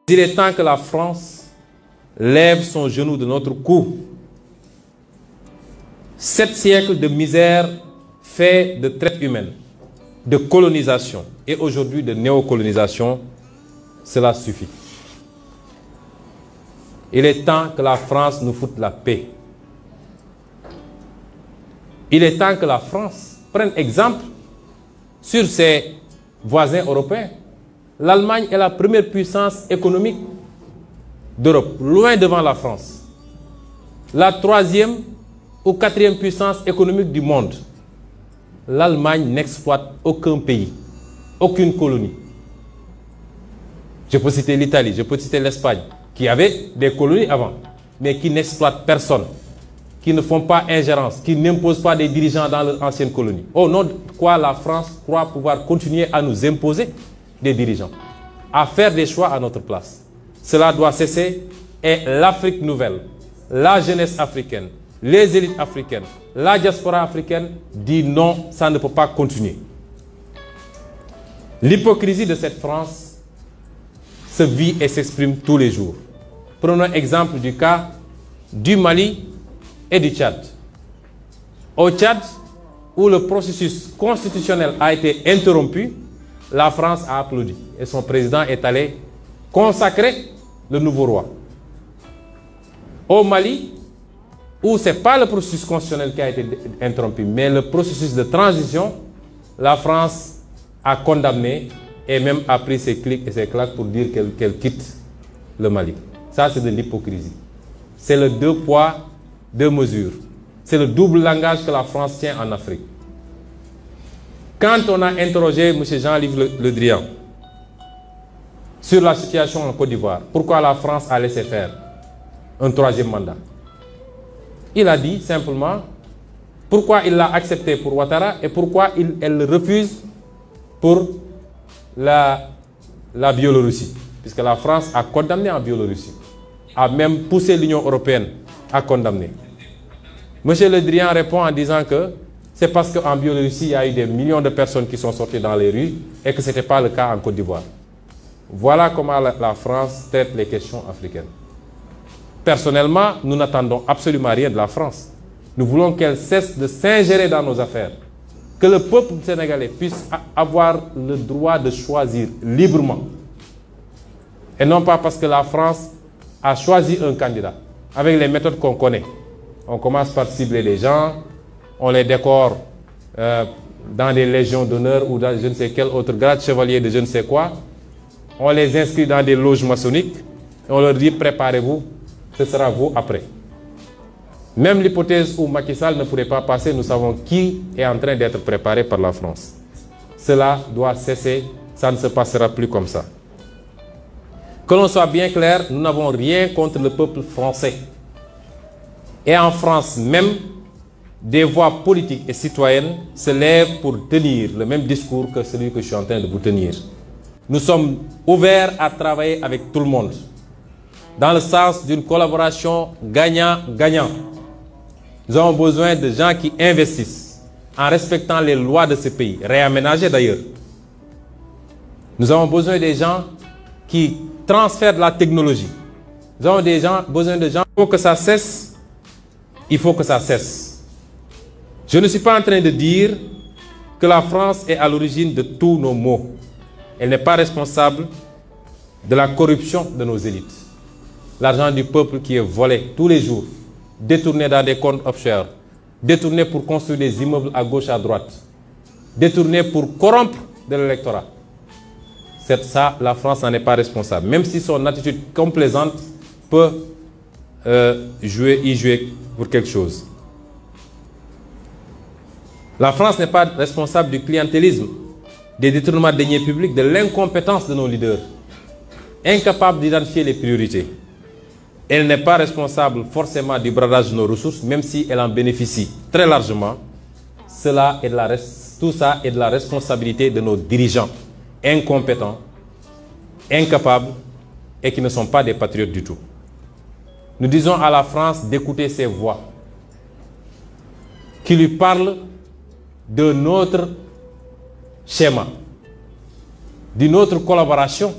Il est temps que la France lève son genou de notre cou. 7 siècles de misère fait de traite humaine, de colonisation et aujourd'hui de néocolonisation, cela suffit. Il est temps que la France nous foute la paix. Il est temps que la France prenne exemple sur ses voisins européens. L'Allemagne est la première puissance économique d'Europe, loin devant la France. La 3e ou 4e puissance économique du monde. L'Allemagne n'exploite aucun pays, aucune colonie. Je peux citer l'Italie, je peux citer l'Espagne, qui avait des colonies avant, mais qui n'exploitent personne, qui ne font pas ingérence, qui n'imposent pas des dirigeants dans leur ancienne colonie. Au nom de quoi la France croit pouvoir continuer à nous imposer des dirigeants, à faire des choix à notre place. Cela doit cesser et l'Afrique nouvelle, la jeunesse africaine, les élites africaines, la diaspora africaine dit non, ça ne peut pas continuer. L'hypocrisie de cette France se vit et s'exprime tous les jours. Prenons exemple du cas du Mali et du Tchad. Au Tchad, où le processus constitutionnel a été interrompu, la France a applaudi et son président est allé consacrer le nouveau roi. Au Mali, où ce n'est pas le processus constitutionnel qui a été interrompu, mais le processus de transition, la France a condamné et même a pris ses clics et ses claques pour dire qu'elle quitte le Mali. Ça, c'est de l'hypocrisie. C'est le 2 poids, 2 mesures. C'est le double langage que la France tient en Afrique. Quand on a interrogé M. Jean-Yves Le Drian sur la situation en Côte d'Ivoire, pourquoi la France a laissé faire un 3e mandat, il a dit simplement pourquoi il l'a accepté pour Ouattara et pourquoi elle le refuse pour la Biélorussie. Puisque la France a condamné en Biélorussie, a même poussé l'Union européenne à condamner. M. Le Drian répond en disant que c'est parce qu'en Biélorussie, il y a eu des millions de personnes qui sont sorties dans les rues et que ce n'était pas le cas en Côte d'Ivoire. Voilà comment la France traite les questions africaines. Personnellement, nous n'attendons absolument rien de la France. Nous voulons qu'elle cesse de s'ingérer dans nos affaires. Que le peuple sénégalais puisse avoir le droit de choisir librement. Et non pas parce que la France a choisi un candidat avec les méthodes qu'on connaît. On commence par cibler les gens, on les décore dans des légions d'honneur ou dans je ne sais quel autre grade, chevalier de je ne sais quoi. On les inscrit dans des loges maçonniques et on leur dit préparez-vous, ce sera vous après. Même l'hypothèse où Macky Sall ne pourrait pas passer, nous savons qui est en train d'être préparé par la France. Cela doit cesser, ça ne se passera plus comme ça. Que l'on soit bien clair, nous n'avons rien contre le peuple français. Et en France même, des voix politiques et citoyennes se lèvent pour tenir le même discours que celui que je suis en train de vous tenir. Nous sommes ouverts à travailler avec tout le monde, dans le sens d'une collaboration gagnant-gagnant. Nous avons besoin de gens qui investissent en respectant les lois de ce pays, réaménagées d'ailleurs. Nous avons besoin des gens qui transfèrent de la technologie. Nous avons besoin de gens. Il faut que ça cesse. Il faut que ça cesse. Je ne suis pas en train de dire que la France est à l'origine de tous nos maux. Elle n'est pas responsable de la corruption de nos élites. L'argent du peuple qui est volé tous les jours, détourné dans des comptes offshore, détourné pour construire des immeubles à gauche, à droite, détourné pour corrompre de l'électorat. C'est ça, la France n'en est pas responsable. Même si son attitude complaisante peut y jouer pour quelque chose. La France n'est pas responsable du clientélisme, des détournements de deniers publics, de l'incompétence de nos leaders, incapables d'identifier les priorités. Elle n'est pas responsable forcément du bradage de nos ressources, même si elle en bénéficie très largement. Tout ça est de la responsabilité de nos dirigeants incompétents, incapables et qui ne sont pas des patriotes du tout. Nous disons à la France d'écouter ces voix qui lui parlent de notre schéma, d'une autre collaboration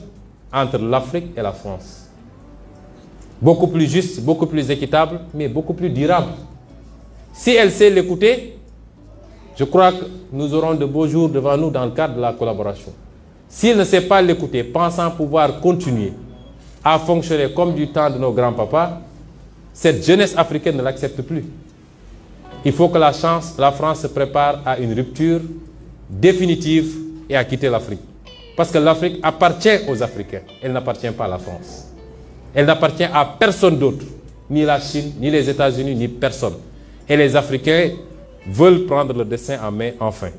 entre l'Afrique et la France. Beaucoup plus juste, beaucoup plus équitable, mais beaucoup plus durable. Si elle sait l'écouter, je crois que nous aurons de beaux jours devant nous dans le cadre de la collaboration. S'il ne sait pas l'écouter, pensant pouvoir continuer à fonctionner comme du temps de nos grands-papas, cette jeunesse africaine ne l'accepte plus. Il faut que la France se prépare à une rupture définitive et à quitter l'Afrique. Parce que l'Afrique appartient aux Africains, elle n'appartient pas à la France. Elle n'appartient à personne d'autre, ni la Chine, ni les États-Unis, ni personne. Et les Africains veulent prendre le destin en main enfin.